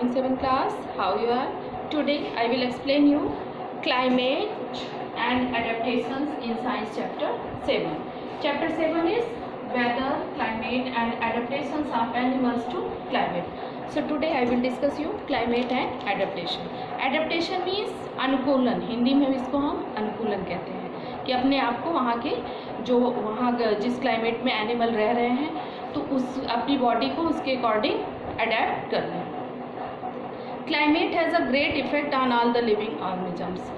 morning 7 class. How you are? Today I will explain you climate and adaptations in science chapter 7. Chapter 7 is weather, climate and adaptations of animals to climate. So today I will discuss you climate and adaptation. Adaptation means अनुकूलन, हिंदी में इसको हम अनुकूलन कहते हैं कि अपने आप को वहाँ के जो वहाँ जिस क्लाइमेट में एनिमल रह रहे हैं तो उस अपनी बॉडी को उसके अकॉर्डिंग अडेप्ट कर लें. Climate has a great effect on all the living organisms.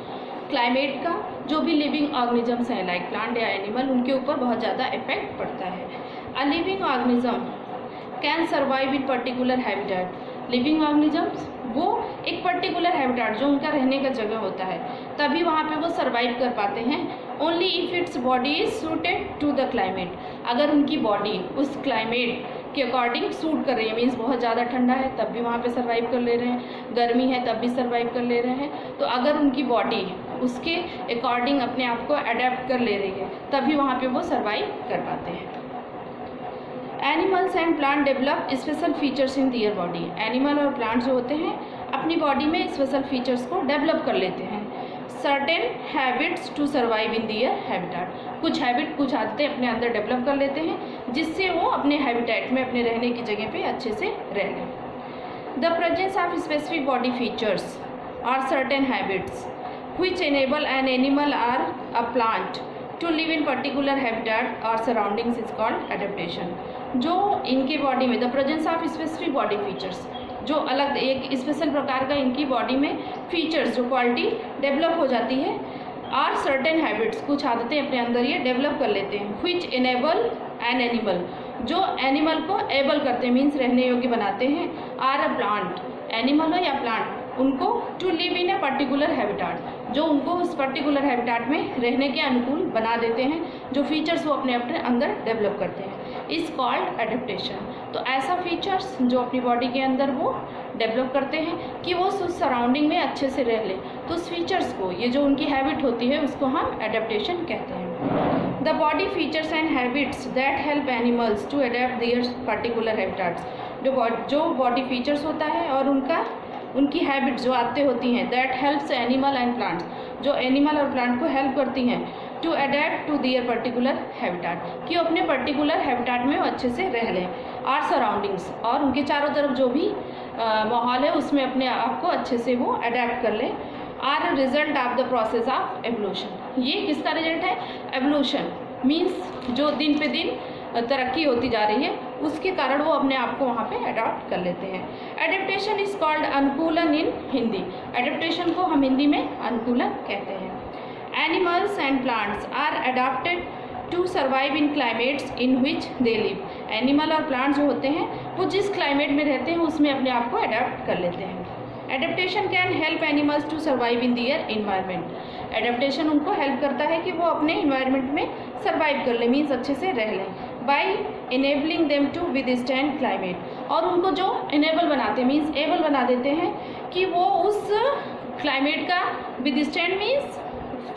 Climate का जो भी लिविंग ऑर्गेनिजम्स हैं लाइक प्लांट या एनिमल उनके ऊपर बहुत ज़्यादा इफेक्ट पड़ता है. A living organism can survive in particular habitat. Living organisms वो एक पर्टिकुलर हैबिटेट जो उनका रहने का जगह होता है तभी वहाँ पे वो सर्वाइव कर पाते हैं. Only if its body is suited to the climate. अगर उनकी बॉडी उस क्लाइमेट के अकॉर्डिंग सूट कर रही है, मीन्स बहुत ज़्यादा ठंडा है तब भी वहाँ पे सर्वाइव कर ले रहे हैं, गर्मी है तब भी सर्वाइव कर ले रहे हैं. तो अगर उनकी बॉडी उसके अकॉर्डिंग अपने आप को अडेप्ट कर ले रही है तभी वहाँ पे वो सर्वाइव कर पाते हैं. Animals and plant develop special features in their body. Animal और प्लांट जो होते हैं अपनी बॉडी में स्पेशल फीचर्स को डेवलप कर लेते हैं. Certain habits to survive in their habitat. कुछ हैबिट, कुछ आदतें अपने अंदर डेवलप कर लेते हैं जिससे वो अपने हैबिटेट में, अपने रहने की जगह पे अच्छे से रह लें. The presence of specific body features और certain habits which enable an animal or a plant to live in particular habitat or surroundings is called adaptation. जो इनके बॉडी में the presence of specific body features, जो अलग एक special प्रकार का इनकी बॉडी में फीचर्स, जो क्वालिटी डेवलप हो जाती है, और सर्टेन हैबिट्स, कुछ आदतें अपने अंदर ये डेवलप कर लेते हैं. which enable an animal, जो एनिमल को एबल करते हैं, मीन्स रहने योग्य बनाते हैं, और अ प्लांट, एनिमल हो या प्लांट, उनको to live in a particular habitat, जो उनको उस पर्टिकुलर हैबिटेट में रहने के अनुकूल बना देते हैं, जो फीचर्स वो अपने अपने अंदर डेवलप करते हैं, इज़ कॉल्ड एडेप्टेशन. तो ऐसा फीचर्स जो अपनी बॉडी के अंदर वो डेवलप करते हैं कि वो उस सराउंडिंग में अच्छे से रह लें, तो उस फीचर्स को, ये जो उनकी हैबिट होती है उसको हम एडेप्टेशन कहते हैं. The body features and habits that help animals to adapt their particular habitats. जो बॉडी फीचर्स होता है और उनकी हैबिट्स जो आदतें होती हैं, that helps animal and plants, जो एनिमल और प्लांट को हेल्प करती हैं to adapt to their particular habitat, कि अपने पर्टिकुलर हैबिटेट में वो अच्छे से रह लें, और सराउंडिंग्स, और उनके चारों तरफ जो भी माहौल है उसमें अपने आप को अच्छे से वो अडेप्ट कर लें. Are result of the process of evolution. ये किसका रिजल्ट है? एवोल्यूशन मीन्स जो दिन पे दिन तरक्की होती जा रही है उसके कारण वो अपने आप को वहाँ पे अडॉप्ट कर लेते हैं. एडेप्टेशन इज कॉल्ड अनुकूलन इन हिंदी. एडेप्टेशन को हम हिंदी में अनुकूलन कहते हैं. Animals and plants are adopted to survive in climates in which they live. Animal और प्लांट्स जो होते हैं वो जिस क्लाइमेट में रहते हैं उसमें अपने आप को अडॉप्ट कर लेते हैं. Adaptation can help animals to survive in their environment. Adaptation उनको हेल्प करता है कि वो अपने इन्वायरमेंट में सर्वाइव कर लें, मीन्स अच्छे से रह लें, by enabling them to withstand climate. और उनको जो इनेबल बनाते हैं, मीन्स एबल बना देते हैं कि वो उस क्लाइमेट का विदस्टैंड मीन्स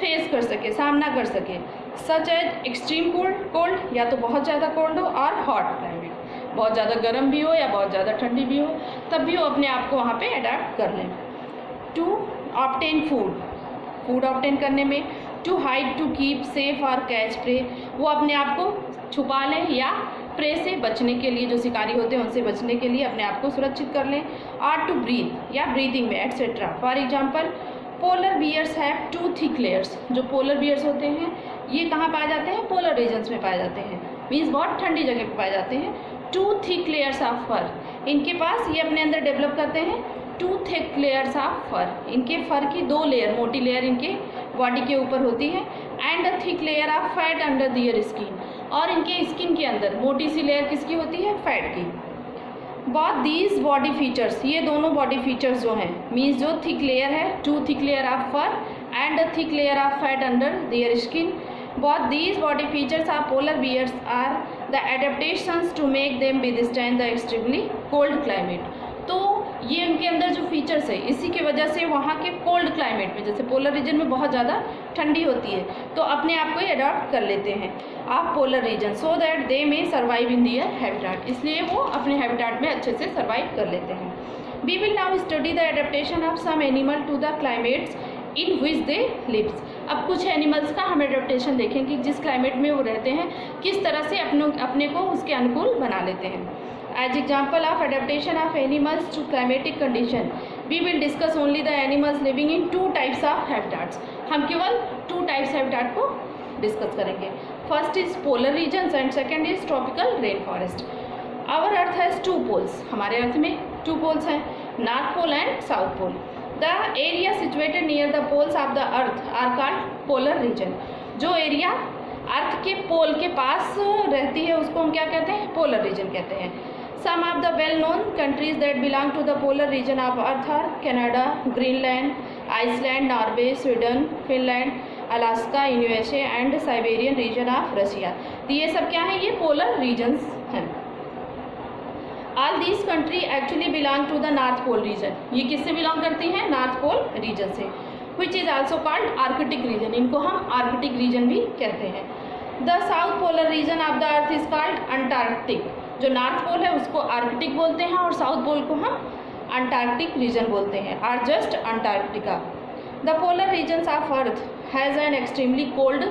फेस कर सके, सामना कर सके. सच एज एक्सट्रीम कोल्ड, या तो बहुत ज़्यादा कोल्ड हो, और हॉट क्लाइमेट, बहुत ज़्यादा गर्म भी हो या बहुत ज़्यादा ठंडी भी हो, तब भी वो अपने आप को वहाँ पे अडैप्ट कर लें. टू ऑब्टेन फूड ऑब्टेन करने में. To hide, to keep safe और कैच प्रे, वो अपने आप को छुपा लें या प्रे से बचने के लिए, जो शिकारी होते हैं उनसे बचने के लिए अपने आप को सुरक्षित कर लें. और टू ब्रीथ या ब्रीथिंग में etcetera. For example polar bears have 2 thick layers. जो पोलर बियर्स होते हैं ये कहाँ पाए जाते हैं? पोलर रीजन्स में पाए जाते हैं, मीन्स बहुत ठंडी जगह पे पाए जाते हैं. 2 थिक लेयर्स ऑफ फर, इनके पास ये अपने अंदर डेवलप करते हैं 2 थिक लेयर्स ऑफ फर. इनके फर की 2 लेयर, मोटी लेयर इनके बॉडी के ऊपर होती है. And a thick layer of fat under their skin, और इनके स्किन के अंदर मोटी सी लेयर किसकी होती है? फैट की. बहुत दीज बॉडी फीचर्स, ये दोनों बॉडी फीचर्स जो हैं, मीन्स जो थिक लेयर है, 2 thick layer of fur and a thick layer of fat under their skin, बहुत these body features of polar bears are the adaptations to make them withstand the extremely cold climate. तो ये उनके अंदर जो features है इसी की वजह से वहाँ के कोल्ड क्लाइमेट में, जैसे पोलर रीजन में बहुत ज़्यादा ठंडी होती है तो अपने आप को ही अडॉप्ट कर लेते हैं of polar region, so that they may survive in their habitat. इसलिए वो अपने हैबिटेट में अच्छे से सर्वाइव कर लेते हैं. We will now study the adaptation of some animal to the climates in which they lives. अब कुछ एनिमल्स का हम एडेप्टेशन देखेंगे, जिस क्लाइमेट में वो रहते हैं किस तरह से अपने को उसके अनुकूल बना लेते हैं। As example of adaptation of animals to climatic condition we will discuss only the animals living in 2 types of habitats. हम केवल 2 टाइप्स हैबिटाट को डिस्कस करेंगे। First is polar regions and second is tropical rain forest. Our earth has 2 poles. हमारे earth में 2 poles हैं, north pole and south pole. The area situated near the poles of the earth are called polar region. जो area अर्थ के पोल के पास रहती है उसको हम क्या कहते हैं? पोलर रीजन कहते हैं। Some of the well known countries that belong to the polar region of earth are Canada, Greenland, Iceland, Norway, Sweden, Finland, Alaska, USA and Siberian region of Russia. तो ये सब क्या है? ये पोलर रीजन्स हैं। All these country actually belong to the North pole region. ये किससे belong करती हैं? नॉर्थ पोल रीजन से, which is also called Arctic region. इनको हम आर्कटिक रीजन भी कहते हैं। The south polar region of the earth is called Antarctic. जो नॉर्थ पोल है उसको आर्कटिक बोलते हैं और साउथ पोल को हम अंटार्कटिक रीजन बोलते हैं, or just Antarctica. The polar regions of earth has an extremely cold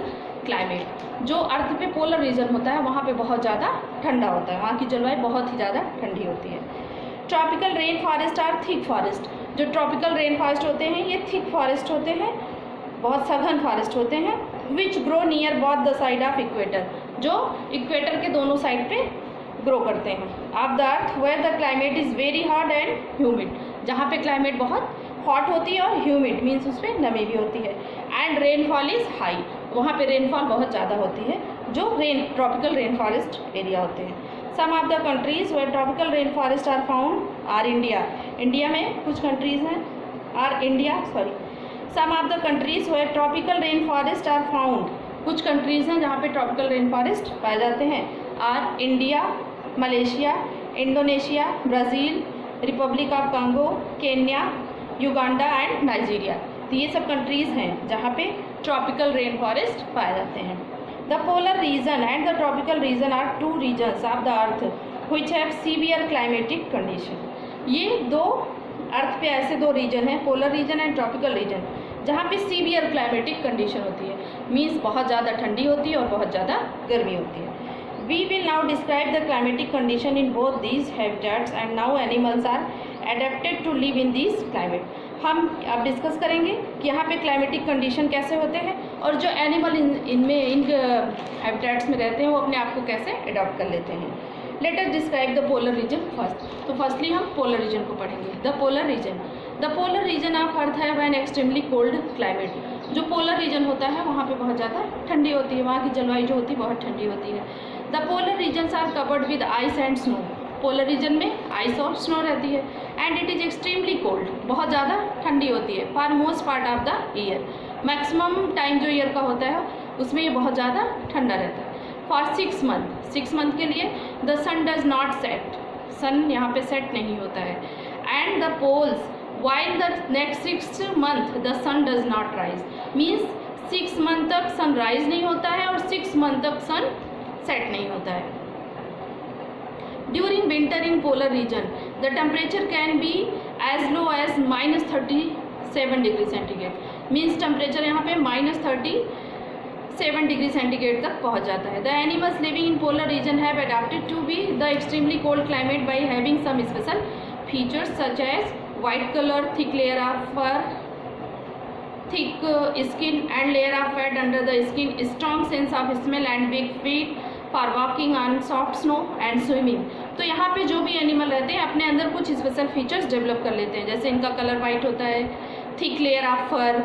climate. जो अर्थ पे पोलर रीजन होता है वहाँ पे बहुत ज़्यादा ठंडा होता है, वहाँ की जलवायु बहुत ही ज़्यादा ठंडी होती है। Tropical rain forest are thick forest. जो ट्रॉपिकल रेन फॉरेस्ट होते हैं ये थिक फॉरेस्ट होते हैं, बहुत सघन फॉरेस्ट होते हैं। Which grow near both the side of equator. जो इक्वेटर के दोनों साइड पे ग्रो करते हैं। Of the earth where the climate is very hot and humid. जहाँ पे क्लाइमेट बहुत हॉट होती है और ह्यूमिड मीन्स उसमें नमी भी होती है। And rainfall is high. वहाँ पे रेनफॉल बहुत ज़्यादा होती है जो ट्रॉपिकल रेन फॉरेस्ट एरिया होते हैं। Some of the countries where tropical rain forest are found are India. India में कुछ कंट्रीज़ हैं some of the countries where tropical rain forest are found. कुछ कंट्रीज़ हैं जहाँ पे ट्रॉपिकल रेन फॉरेस्ट पाए जाते हैं। Are India, Malaysia, Indonesia, Brazil, Republic of Congo, Kenya, Uganda and Nigeria. तो ये सब कंट्रीज़ हैं जहाँ पे ट्रॉपिकल रेन फॉरेस्ट पाए जाते हैं। The polar region and the tropical region are 2 regions of the earth which have severe climatic condition. ये 2 अर्थ पे ऐसे 2 रीजन हैं, polar region and tropical region, जहाँ पे सीवियर क्लाइमेटिक कंडीशन होती है, मीन्स बहुत ज़्यादा ठंडी होती है और बहुत ज़्यादा गर्मी होती है। We will now describe the climatic condition in both these habitats and now animals are adapted to live in these climate। हम अब डिस्कस करेंगे कि यहाँ पे क्लाइमेटिक कंडीशन कैसे होते हैं और जो एनिमल इन हैबिटेट्स में रहते हैं वो अपने आप को कैसे अडॉप्ट कर लेते हैं। Let us describe the polar reason first. तो फर्स्टली हम पोलर रीजन को पढ़ेंगे। The polar region of earth have an extremely cold climate. जो पोलर रीजन होता है वहाँ पे बहुत ज़्यादा ठंडी होती है, वहाँ की जलवायु जो होती है बहुत ठंडी होती है। The polar regions are covered with ice and snow. Polar region में आइस और स्नो रहती है। And it is extremely cold, बहुत ज़्यादा ठंडी होती है for most part of the year. Maximum time जो ईयर का होता है उसमें ये बहुत ज़्यादा ठंडा रहता है। फॉर 6 मंथ के लिए the sun does not set. Sun यहाँ पे सेट नहीं होता है। And the poles while the next 6 month the sun does not rise. Means 6 month तक सन राइज नहीं होता है और 6 मंथ तक सन सेट नहीं होता है। During winter in polar region the temperature can be as low as -37 degree centigrade. Means temperature यहाँ पे -37 डिग्री सेंटीग्रेड तक पहुँच जाता है। The animals living in polar region have adopted to be the extremely cold climate by having some special features such as white colour, thick layer of fur, thick skin and layer of fat under the skin, strong sense of smell and big feet for walking on soft snow and swimming। तो यहाँ पे जो भी animal रहते हैं अपने अंदर कुछ स्पेशल फीचर्स डेवलप कर लेते हैं, जैसे इनका कलर वाइट होता है, thick layer of fur,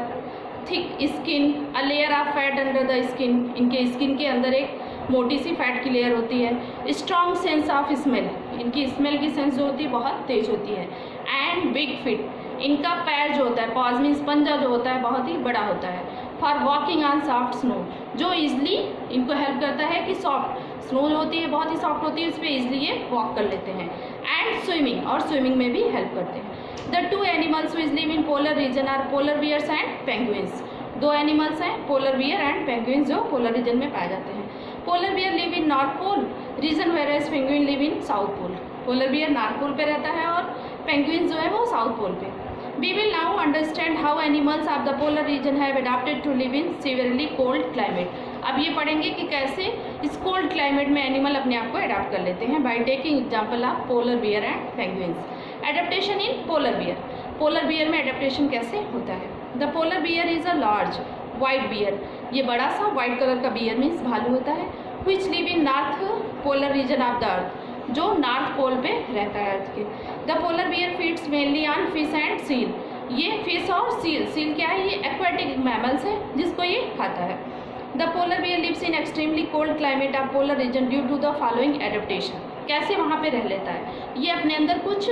thick skin, a layer of fat under the skin. इनके स्किन के अंदर एक मोटी सी फैट की लेयर होती है। स्ट्रॉन्ग सेंस ऑफ स्मेल, इनकी स्मेल की सेंस जो होती है बहुत तेज होती है। एंड बिग फिट, इनका पैर जो होता है, पॉज मीन्स पंजा जो होता है बहुत ही बड़ा होता है। For walking on soft snow, जो ईजिली इनको हेल्प करता है कि सॉफ्ट स्नो जो होती है बहुत ही सॉफ्ट होती है, उस पर ईजिली ये वॉक कर लेते हैं। एंड स्विमिंग, और स्विमिंग में भी हेल्प करते हैं। The 2 animals which live in polar region are polar bears and penguins. 2 animals हैं, पोलर बियर एंड पेंगुइन्स, जो पोलर रीजन में पाए जाते हैं। Polar bear live in north pole region where as penguin live in south pole. Polar bear north pole पे रहता है और पेंगुइन जो है वो साउथ पोल पे। We will now understand how animals of the polar region have adopted to live in severely cold climate. अब ये पढ़ेंगे कि कैसे इस कोल्ड क्लाइमेट में एनिमल अपने आप को अडॉप्ट कर लेते हैं by taking example of polar bear and penguins. Adaptation in polar bear, polar bear में एडेप्टेशन कैसे होता है। The polar bear is a large white bear, ये बड़ा सा वाइट कलर का बियर मीन्स भालू होता है, which live in north polar region of the earth, जो नॉर्थ पोल पे रहता है अर्थ के। The polar bear feeds mainly on fish and seal, ये फिश और सील, सील क्या है, ये एक्वेटिक मैमल्स है जिसको ये खाता है। The polar bear lives in extremely cold climate of polar region due to the following adaptation. कैसे वहाँ पे रह लेता है, ये अपने अंदर कुछ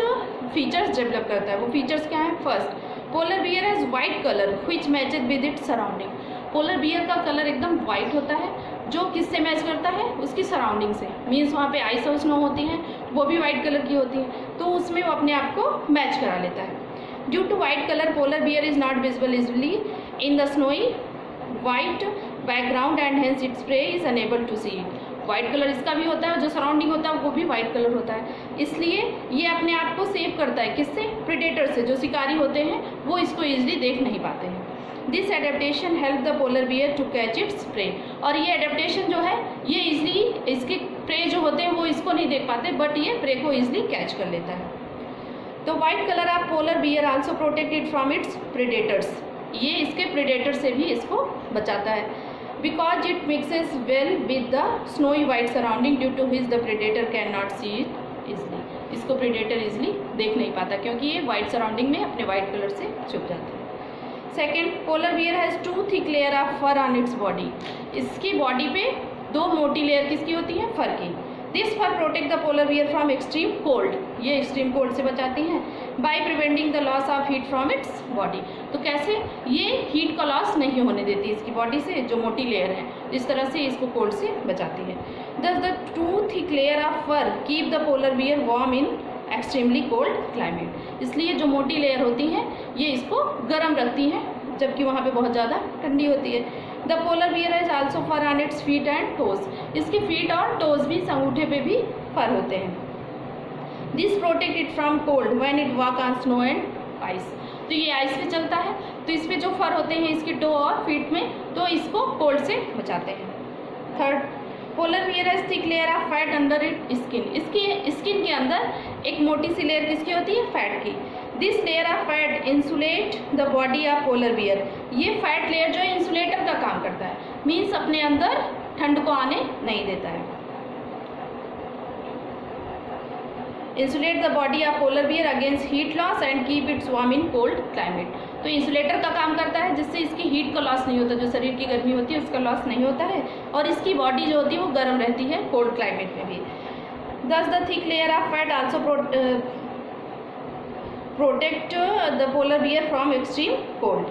फीचर्स डेवलप करता है। वो फीचर्स क्या है, first polar bear has white colour which matches with its surrounding. Polar bear का कलर एकदम वाइट होता है जो किससे मैच करता है, उसकी सराउंडिंग से। मीन्स वहाँ पे आइस और स्नो होती हैं, वो भी वाइट कलर की होती है, तो उसमें वो अपने आप को मैच करा लेता है। Due to white colour polar bear is not visible easily in the snowy white background and hence its prey is unable to see it. White colour इसका भी होता है, जो सराउंडिंग होता है वो भी वाइट कलर होता है, इसलिए ये अपने आप को सेव करता है किससे, प्रेडेटर से। जो शिकारी होते हैं वो इसको ईजिली देख नहीं पाते हैं। This adaptation help the polar bear to catch its prey, और ये एडेप्टेशन जो है ये ईजिली इसके प्रे जो होते हैं वो इसको नहीं देख पाते, बट ये प्रे को ईजिली कैच कर लेता है। तो white colour of polar bear also protect it from its predators, ये इसके प्रेडेटर से भी इसको बचाता है। Because it mixes well with the snowy white surrounding due to his the predator can not see it easily, इसको predator easily देख नहीं पाता क्योंकि ये वाइट सराउंडिंग में अपने वाइट कलर से छुप जाता है। Second, polar bear has 2 thick layer of fur on its body, इसकी बॉडी पे 2 मोटी लेयर किसकी होती है, फर की। This fur protect the polar bear from extreme cold, ये एक्सट्रीम कोल्ड से बचाती हैं by preventing the loss of heat from its body. तो कैसे, ये हीट का लॉस नहीं होने देती इसकी बॉडी से, जो मोटी लेयर है, इस तरह से इसको कोल्ड से बचाती है। Thus the 2 thick layer of fur keep the polar bear warm in extremely cold climate, इसलिए जो मोटी लेयर होती हैं ये इसको गर्म रखती हैं जबकि वहाँ पे बहुत ज़्यादा ठंडी होती है। The polar bear has also fur on its feet and toes, इसके फीट और टोज भी, अंगूठे पे भी फर होते हैं। This protect it from cold when it walk on snow and ice, तो ये आइस पे चलता है तो इस पे जो फर होते हैं इसके टो और फीट में, तो इसको कोल्ड से बचाते हैं। Third, polar bear has thick layer of fat under it skin, इसकी स्किन के अंदर एक मोटी सी लेयर किसकी होती है, फैट की। This layer of fat insulate the body of polar beer, ये फैट लेयर जो इंसुलेटर का काम करता है, मीन्स अपने अंदर ठंड को आने नहीं देता है। Insulate the body of polar beer against heat loss and keep its warm in cold climate, तो इंसुलेटर का काम करता है जिससे इसकी हीट का लॉस नहीं होता, जो शरीर की गर्मी होती है उसका लॉस नहीं होता है, और इसकी बॉडी जो होती है वो गर्म रहती है कोल्ड क्लाइमेट में भी। दस the thick layer of fat also protect the polar bear from extreme cold.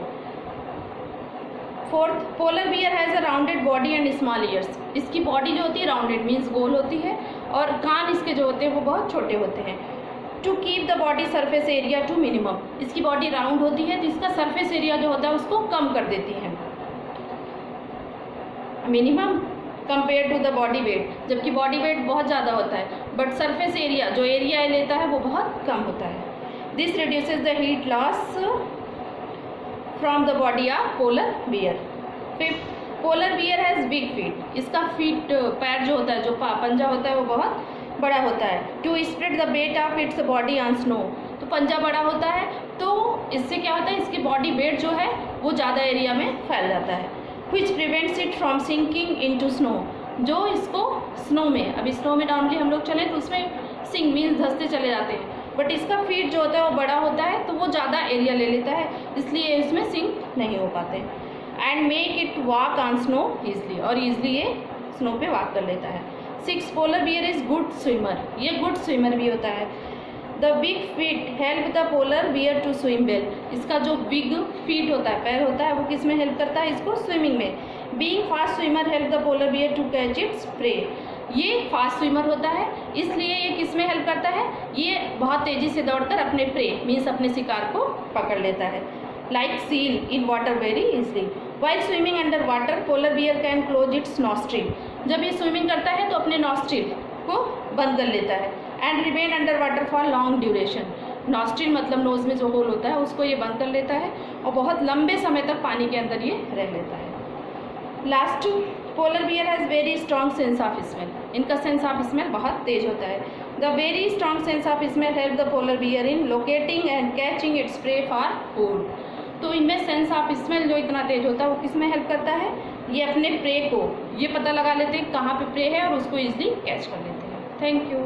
Fourth, polar bear has a rounded body and small years, इसकी बॉडी जो होती है राउंडेड मीन्स गोल होती है, और कान इसके जो होते हैं वो बहुत छोटे होते हैं। To keep the body surface area to minimum, इसकी बॉडी राउंड होती है तो इसका सरफेस एरिया जो होता है उसको कम कर देती है, minimum compare to the body weight, जबकि बॉडी वेट बहुत ज़्यादा होता है बट सरफेस एरिया जो एरिया लेता है वो बहुत कम होता है। This reduces the heat loss from the body of polar bear. Fifth, polar bear has big feet, इसका फीट पैर जो होता है, जो पंजा होता है वो बहुत बड़ा होता है। To spread the weight of its body on snow, तो पंजा बड़ा होता है तो इससे क्या होता है, इसकी बॉडी वेट जो है वो ज़्यादा एरिया में फैल जाता है। Which prevents it from sinking into snow, जो इसको स्नो में, अभी स्नो में नॉर्मली हम लोग चले तो उसमें सिंक मीन्स धंसते चले जाते हैं, बट इसका फीट जो होता है वो बड़ा होता है तो वो ज़्यादा एरिया ले लेता है, इसलिए इसमें सिंक नहीं हो पाते। And make it walk on snow easily, और ईजली ये स्नो पे वॉक कर लेता है। 6, polar bear is good swimmer, ये गुड स्विमर भी होता है। The big feet help the polar bear to swim well, इसका जो बिग फीट होता है, पैर होता है, वो किस में हेल्प करता है, इसको स्विमिंग में। Being fast swimmer help the polar bear to catch its prey, ये फास्ट स्विमर होता है इसलिए ये किस में हेल्प करता है, ये बहुत तेज़ी से दौड़कर अपने प्रे मीन्स अपने शिकार को पकड़ लेता है। Like seal in water very easily. While swimming under water polar bear can close it's nostril, जब ये स्विमिंग करता है तो अपने नॉस्ट्रिल को बंद कर लेता है। And remain under water for long duration, nostril मतलब नोज़ में जो होल होता है उसको ये बंद कर लेता है और बहुत लंबे समय तक पानी के अंदर ये रह लेता है। Last, polar bear has very strong sense of smell. इनका सेंस ऑफ स्मेल बहुत तेज होता है। The very strong sense of smell help the polar beer in locating and catching its prey for food. तो इनमें सेंस ऑफ स्मेल जो इतना तेज होता है वो किस में हेल्प करता है? ये अपने प्रे को ये पता लगा लेते हैं कहाँ पे प्रे है और उसको ईजिली कैच कर लेते हैं। Thank you.